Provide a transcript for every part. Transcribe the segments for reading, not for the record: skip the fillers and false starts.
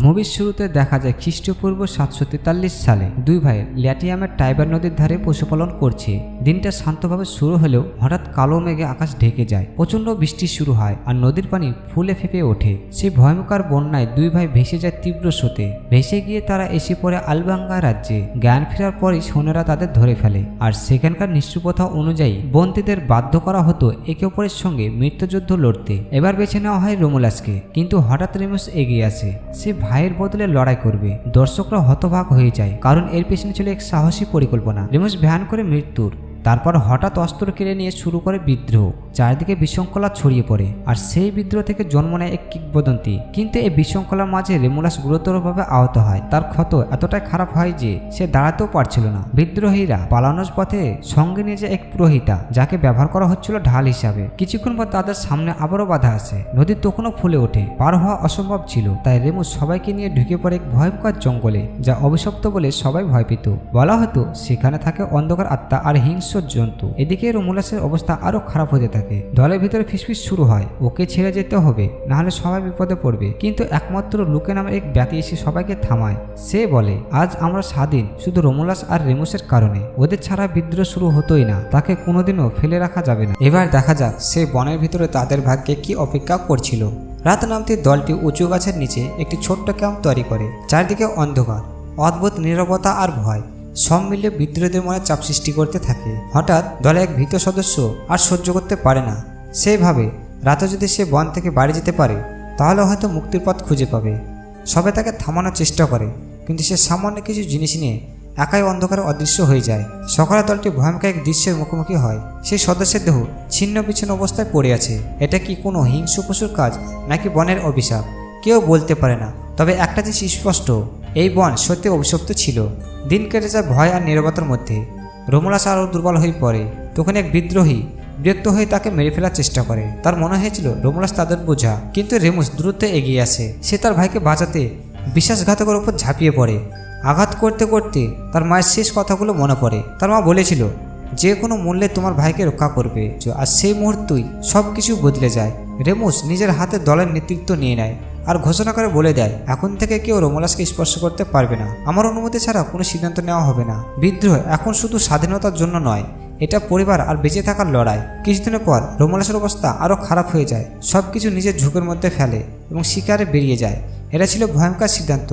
মুভির শুরুতে দেখা যায় খ্রিস্টপূর্ব 743 সালে দুই ভাই ল্যাটিয়ামের টাইবার নদীর ধারে পশুপালন করছে। দিনটা শান্তভাবে শুরু হলেও হঠাৎ কালো মেঘে আকাশ ঢেকে যায়, প্রচন্ড বৃষ্টি শুরু হয় আর নদীর পানি ফুলে ফেঁপে ওঠে। সেই ভয়ঙ্কর বন্যায় দুই ভাই ভেসে যায় তীব্র স্রোতে। ভেসে গিয়ে তারা এসে পড়ে আলবাঙ্গা রাজ্যে। জ্ঞান ফেরার পরই সৈন্যরা তাদের ধরে ফেলে আর সেখানকার নিষ্ঠুরতা অনুযায়ী বন্দীদের বাধ্য করা হতো একে অপরের সঙ্গে মৃত্যুযুদ্ধ লড়তে। এবার বেছে নেওয়া হয় রোমুলাসকে, কিন্তু হঠাৎ রেমুস এগিয়ে আসে। সে ভাইয়ের বদলে লড়াই করবে। দর্শকরা হতবাক হয়ে যায়, কারণ এর পেছনে ছিল এক সাহসী পরিকল্পনা। রেমুস ভ্যান করে মৃত্যুর। তারপর হঠাৎ অস্ত্র কেড়ে নিয়ে শুরু করে বিদ্রোহ। চারিদিকে বিশৃঙ্খলা ছড়িয়ে পড়ে আর সেই বিদ্রোহ থেকে জন্ম নেয় এক কিংবদন্তি। কিন্তু এই বিশৃঙ্খলার মাঝে রেমুলাস গুরুতরভাবে আহত হয়। তার ক্ষত এতটাই খারাপ হয় যে সে দাঁড়াতেও পারছিল না। বিদ্রোহীরা পালানোর পথে সঙ্গে নিয়ে যায় এক পুরোহিতা, যাকে ব্যবহার করা হচ্ছিল ঢাল হিসাবে। কিছুক্ষণ পর তাদের সামনে আবারও বাধা আসে। নদী তখনও ফুলে ওঠে, পার হওয়া অসম্ভব ছিল। তাই রেমুস সবাইকে নিয়ে ঢুকে পড়ে এক ভয়ঙ্কর জঙ্গলে, যা অভিশপ্ত বলে সবাই ভয় পেত। বলা হতো সেখানে থাকে অন্ধকার আত্মা আর হিংস্র জন্তু। এদিকে রোমুলাসের অবস্থা আরো খারাপ হতে থাকে। দলের ভিতরে ফিসফিস শুরু হয়, ওকে ছেড়ে যেতে হবে, নাহলে সবাই বিপদে পড়বে। কিন্তু একমাত্র লুকে নামের এক ব্যক্তি এসে সবাইকে থামায়। সে বলে, আজ আমরা স্বাধীন শুধু রোমুলাস আর রেমুসের কারণে। ওদের ছাড়া বিদ্রোহ শুরু হতোই না, তাকে কোনোদিনও ফেলে রাখা যাবে না। এবার দেখা যাক সে বনের ভিতরে তাদের ভাগ্যে কি অপেক্ষা করছিল। রাত নামতে দলটি উঁচু গাছের নিচে একটি ছোট্ট ক্যাম্প তৈরি করে। চারদিকে অন্ধকার, অদ্ভুত নীরবতা আর ভয় সব মিলে বিদ্রোহীদের মনে চাপ সৃষ্টি করতে থাকে। হঠাৎ দলে এক ভীত সদস্য আর সহ্য করতে পারে না। সে ভাবে রাতে যদি সে বন থেকে বাড়ি যেতে পারে তাহলে হয়তো মুক্তির পথ খুঁজে পাবে। সবে তাকে থামানোর চেষ্টা করে, কিন্তু সে সামান্য কিছু জিনিস নিয়ে একাই অন্ধকারে অদৃশ্য হয়ে যায়। সকালে দলটি ভয়ঙ্কর এক দৃশ্যের মুখোমুখি হয়। সেই সদস্যের দেহ ছিন্ন বিচ্ছিন্ন অবস্থায় পড়ে আছে। এটা কি কোনো হিংস্র পশুর কাজ নাকি বনের অভিশাপ? কেউ বলতে পারে না। তবে একটা জিনিস স্পষ্ট, এই বন সত্যি অভিশপ্ত ছিল। দিন কেটে যায় ভয় আর নীরবতার মধ্যে। রোমুলাস আরও দুর্বল হয়ে পড়ে। তখন এক বিদ্রোহী বিরক্ত হয়ে তাকে মেরে ফেলার চেষ্টা করে। তার মনে হয়েছিল রোমুলাস তাদের বোঝা, কিন্তু রেমুস দ্রুত এগিয়ে আসে। সে তার ভাইকে বাঁচাতে বিশ্বাসঘাতকের উপর ঝাঁপিয়ে পড়ে। আঘাত করতে করতে তার মায়ের শেষ কথাগুলো মনে পড়ে। তার মা বলেছিল, যে কোনো মূল্যে তোমার ভাইকে রক্ষা করবে। আর সেই মুহূর্তেই সব কিছু বদলে যায়। রেমুস নিজের হাতে দলের নেতৃত্ব নিয়ে নেয় আর ঘোষণা করে বলে দেয়, এখন থেকে কেউ রোমুলাসকে স্পর্শ করতে পারবে না। আমার অনুমতি ছাড়া কোনো সিদ্ধান্ত নেওয়া হবে না। বিদ্রোহ এখন শুধু স্বাধীনতার জন্য নয়, এটা পরিবার আর বেঁচে থাকার লড়াই। কিছুদিনের পর রোমুলাসের অবস্থা আরও খারাপ হয়ে যায়। সবকিছু নিজের ঝুঁকের মধ্যে ফেলে এবং শিকারে বেরিয়ে যায়। এটা ছিল ভয়ঙ্কর সিদ্ধান্ত,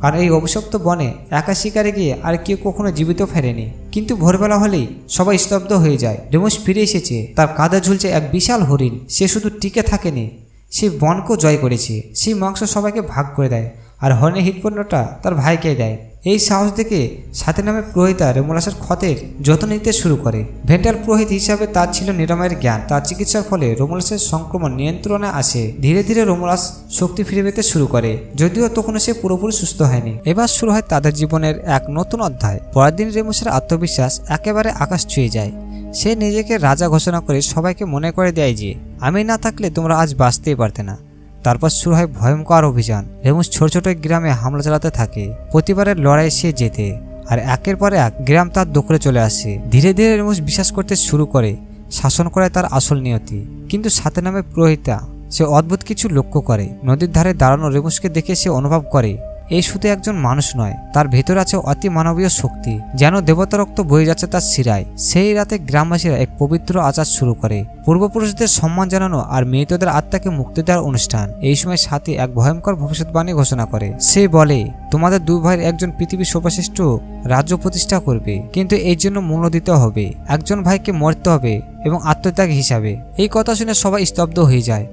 কারণ এই অভিশপ্ত বনে একা শিকারে গিয়ে আর কেউ কখনো জীবিত ফেরেনি। কিন্তু ভোরবেলা হলেই সবাই স্তব্ধ হয়ে যায়। রেমুস ফিরে এসেছে। তার কাঁধে ঝুলছে এক বিশাল হরিণ। সে শুধু টিকে থাকেনি, সে বনকেও জয় করেছে। সেই মাংস সবাইকে ভাগ করে দেয় আর হরিণের হৃৎপিণ্ডটা তার ভাইকে দেয়। এই সাহস দেখে সাথে নামে পুরোহিতা রোমুলাসের ক্ষতের যত্ন নিতে শুরু করে। ভেন্টাল পুরোহিত হিসাবে তার ছিল নিরাময়ের জ্ঞান। তার চিকিৎসার ফলে রোমুলাসের সংক্রমণ নিয়ন্ত্রণে আসে। ধীরে ধীরে রোমুলাস শক্তি ফিরে পেতে শুরু করে, যদিও তখনও সে পুরোপুরি সুস্থ হয়নি। এবার শুরু হয় তাদের জীবনের এক নতুন অধ্যায়। পরের দিন রেমুসের আত্মবিশ্বাস একেবারে আকাশ ছুঁয়ে যায়। সে নিজেকে রাজা ঘোষণা করে সবাইকে মনে করে দেয় যে, আমি না থাকলে তোমরা আজ বাঁচতেই পারতে না। তারপর শুরু হয় ভয়ঙ্কর অভিযান। রেমুস ছোট ছোট গ্রামে হামলা চালাতে থাকে। প্রতিবারের লড়াই সে জেতে আর একের পর এক গ্রাম তার দখলে চলে আসে। ধীরে ধীরে রেমুস বিশ্বাস করতে শুরু করে শাসন করে তার আসল নিয়তি। কিন্তু সাথে নামে পুরোহিতা সে অদ্ভুত কিছু লক্ষ্য করে। নদীর ধারে দাঁড়ানো রেমুসকে দেখে সে অনুভব করে এই শুধু একজন মানুষ নয়, তার ভেতর আছে অতি মানবীয় শক্তি, যেন দেবতা রক্ত বয়ে যাচ্ছে তার শিরায়। সেই রাতে গ্রামবাসীরা এক পবিত্র আচার শুরু করে, পূর্বপুরুষদের সম্মান জানানো আর মৃতদের আত্মাকে মুক্তি দেওয়ার অনুষ্ঠান। এই সময় সাথী এক ভয়ঙ্কর ভবিষ্যৎবাণী ঘোষণা করে। সে বলে, তোমাদের দুই ভাইয়ের একজন পৃথিবীর সর্বশ্রেষ্ঠ রাজ্য প্রতিষ্ঠা করবে, কিন্তু এর জন্য মূল্য দিতে হবে। একজন ভাইকে মরতে হবে এবং আত্মত্যাগ হিসাবে। এই কথা শুনে সবাই স্তব্ধ হয়ে যায়।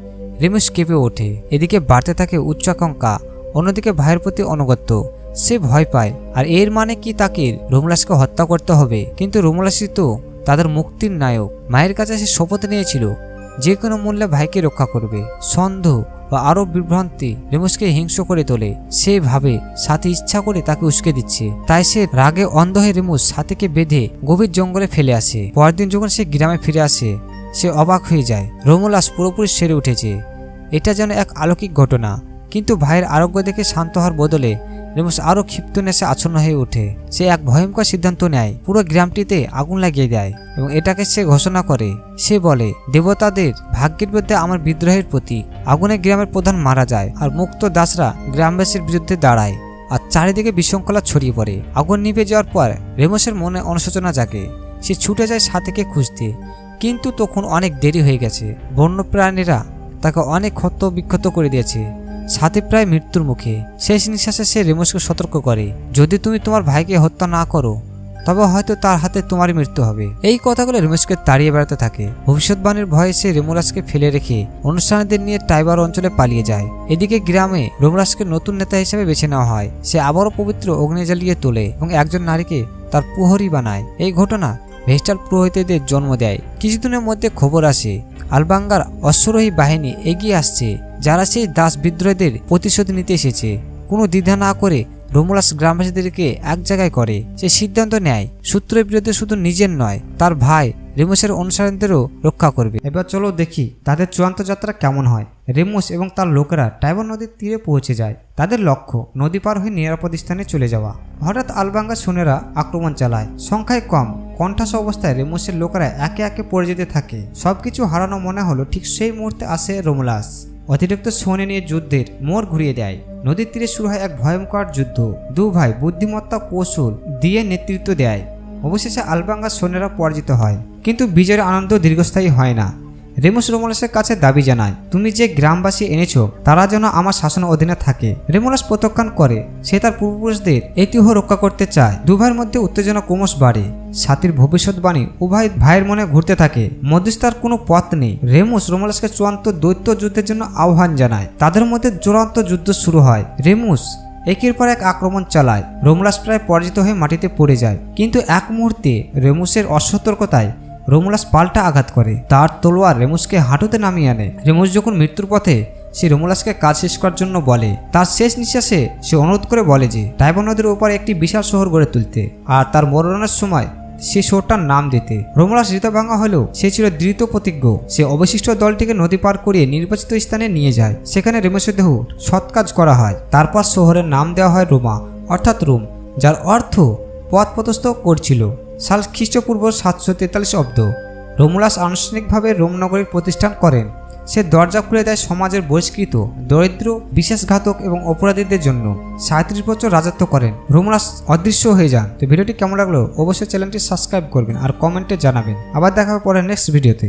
রেমুস কেঁপে ওঠে। এদিকে বাড়তে থাকে উচ্চাকাঙ্ক্ষা, অন্যদিকে ভাইয়ের প্রতি অনুগত্য। সে ভয় পায়, আর এর মানে কি তাকে রোমুলাসকে হত্যা করতে হবে। কিন্তু রোমুলাসই তো তাদের মুক্তির নায়ক। মায়ের কাছে সে শপথ নিয়েছিল যে কোনো মূল্যে ভাইকে রক্ষা করবে। সন্দেহ বা আরো বিভ্রান্তি রেমুসকে হিংস্র করে তোলে। সে ভাবে সাথী ইচ্ছা করে তাকে উস্কে দিচ্ছে। তাই সে রাগে অন্ধ হয়ে রেমুস সাথীকে বেঁধে গভীর জঙ্গলে ফেলে আসে। পরের দিন যখন সে গ্রামে ফিরে আসে, সে অবাক হয়ে যায়। রোমুলাস পুরোপুরি সেরে উঠেছে। এটা যেন এক অলৌকিক ঘটনা। কিন্তু ভাইয়ের আরোগ্য দেখে শান্ত হওয়ার বদলে রেমুস আরো ক্ষিপ্ত নেশে আচ্ছন্ন হয়ে ওঠে। সে এক ভয়ঙ্কর সিদ্ধান্ত নেয়, পুরো গ্রামটিতে আগুন লাগিয়ে দেয় এবং এটাকে সে ঘোষণা করে। সে বলে, দেবতাদের ভাগ্যের বিরুদ্ধে আমার বিদ্রোহের প্রতীক। আগুনে গ্রামের প্রধান মারা যায় আর মুক্ত দাসরা গ্রামবাসীর বিরুদ্ধে দাঁড়ায় আর চারিদিকে বিশৃঙ্খলা ছড়িয়ে পড়ে। আগুন নিভে যাওয়ার পর রেমুসের মনে অনুশোচনা জাগে। সে ছুটে যায় সাথীকে খুঁজতে, কিন্তু তখন অনেক দেরি হয়ে গেছে। বন্যপ্রাণীরা তাকে অনেক ক্ষত বিক্ষত করে দিয়েছে। সাথী প্রায় মৃত্যুর মুখে। শেষ নিঃশ্বাসে সে রেমুসকে সতর্ক করে, যদি তুমি তোমার ভাইকে হত্যা না করো তবে হয়তো তার হাতে তোমারই মৃত্যু হবে। এই কথাগুলো রেমুসকে তাড়িয়ে বেড়াতে থাকে। ভবিষ্যৎবাণীর ভয়ে সে রোমুলাসকে ফেলে রেখে অনুষ্ঠানীদের নিয়ে টাইবার অঞ্চলে পালিয়ে যায়। এদিকে গ্রামে রোমুলাসকে নতুন নেতা হিসেবে বেছে নেওয়া হয়। সে আবারও পবিত্র অগ্নি জ্বালিয়ে তোলে এবং একজন নারীকে তার প্রহরী বানায়। এই ঘটনা ভেস্টাল পুরোহিতদের জন্ম দেয়। কিছুদিনের মধ্যে খবর আসে আলবাঙ্গার অশ্বরোহী বাহিনী এগিয়ে আসছে, যারা সেই দাস বিদ্রোহীদের প্রতিশোধ নিতে এসেছে। কোনো দ্বিধা না করে রোমুলাস গ্রামবাসীদেরকে এক জায়গায় করে। সে সিদ্ধান্ত নেয় শত্রুর বিরুদ্ধে শুধু নিজের নয়, তার ভাই রেমুসের অনুসারীদেরও রক্ষা করবে। এবার চলো দেখি তাদের চূড়ান্ত যাত্রা কেমন হয়। রেমুস এবং তার লোকেরা টাইবার নদীর তীরে পৌঁছে যায়। তাদের লক্ষ্য নদী পার হয়ে নিরাপদ স্থানে চলে যাওয়া। হঠাৎ আলবাঙ্গা সৈন্যরা আক্রমণ চালায়। সংখ্যায় কম, কণ্ঠাস অবস্থায় রেমুসের লোকেরা একে একে পড়ে যেতে থাকে। সবকিছু হারানো মনে হলো। ঠিক সেই মুহূর্তে আসে রোমুলাস। অতিরিক্ত সৈন্য নিয়ে যুদ্ধের মোড় ঘুরিয়ে দেয়। নদীর তীরে শুরু হয় এক ভয়ঙ্কর যুদ্ধ। দু ভাই বুদ্ধিমত্তা কৌশল দিয়ে নেতৃত্ব দেয়। অবশেষে আলবাঙ্গার সৈন্যরা পরাজিত হয়, কিন্তু বিজয়ের আনন্দ দীর্ঘস্থায়ী হয় না। রেমুস রোমুলাসের কাছে দাবি জানায়, তুমি যে গ্রামবাসী এনেছো তারা যেন আমার শাসন অধীনে থাকে। রেমুলাস প্রত্যাখ্যান করে। সে তার পূর্বপুরুষদের ঐতিহ্য রক্ষা করতে চায়। দু ভাইয়ের মধ্যে উত্তেজনা ক্রমশ বাড়ে। সাথীর ভবিষ্যৎবাণী উভয় ভাইয়ের মনে ঘুরতে থাকে। মধ্যস্থার কোনো পথ নেই। রেমুস রোমুলাসকে চূড়ান্ত দ্বৈত যুদ্ধের জন্য আহ্বান জানায়। তাদের মধ্যে চূড়ান্ত যুদ্ধ শুরু হয়। রেমুস একের পর এক আক্রমণ চালায়। রোমুলাস প্রায় পরাজিত হয়ে মাটিতে পড়ে যায়, কিন্তু এক মুহূর্তে রেমুসের অসতর্কতায় রোমুলাস পাল্টা আঘাত করে। তার তলোয়ার রেমুসকে হাঁটুতে নামিয়ে আনে। রেমুস যখন মৃত্যুর পথে, সে রোমুলাসকে কাজ শেষ করার জন্য বলে। তার শেষ নিঃশ্বাসে সে অনুরোধ করে বলে যে টাইবার নদীর উপরে একটি বিশাল শহর গড়ে তুলতে আর তার মরণের সময় সে শহরটার নাম দিতে। রোমুলাস হৃদয়ভাঙা হলেও সে ছিল দৃঢ় প্রতিজ্ঞ। সে অবশিষ্ট দলটিকে নদী পার করিয়ে নির্বাচিত স্থানে নিয়ে যায়। সেখানে রেমুসের দেহ সৎকাজ করা হয়। তারপর শহরের নাম দেওয়া হয় রোমা, অর্থাৎ রোম, যার অর্থ পথ প্রশস্ত করছিল। সাল খ্রিস্টপূর্ব 743 অব্দ রোমুলাস আনুষ্ঠানিকভাবে রোম নগরীর প্রতিষ্ঠান করেন। সে দরজা খুলে দেয় সমাজের বহিষ্কৃত, দরিদ্র, বিশ্বাসঘাতক এবং অপরাধীদের জন্য। 37 বছর রাজত্ব করেন। রোমুলাস অদৃশ্য হয়ে যান। তো ভিডিওটি কেমন লাগলো অবশ্যই চ্যানেলটি সাবস্ক্রাইব করবেন আর কমেন্টে জানাবেন। আবার দেখা হবে পরে নেক্সট ভিডিওতে।